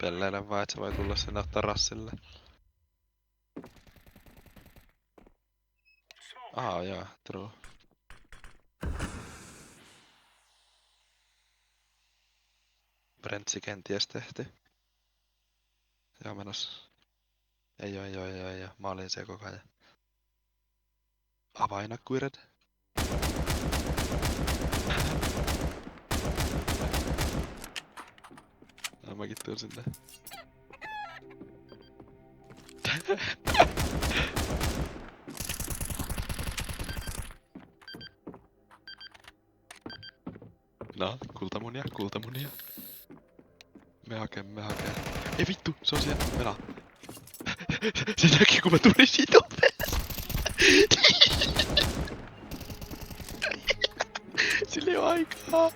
Pelleile vaan, et se voi tulla sinne ottaa rassille. Joo, true. Brentsi kenties tehty. Joo, menossa. Ei oo. Mä olin siellä koko ajan. Avainakkuiret. Mäkin tuun sinne. No, kultamunia. Me hakee. Ei vittu, se on siellä. Mena. Se näki kun mä tulin siitä ovesta. Sillä ei oo aikaa.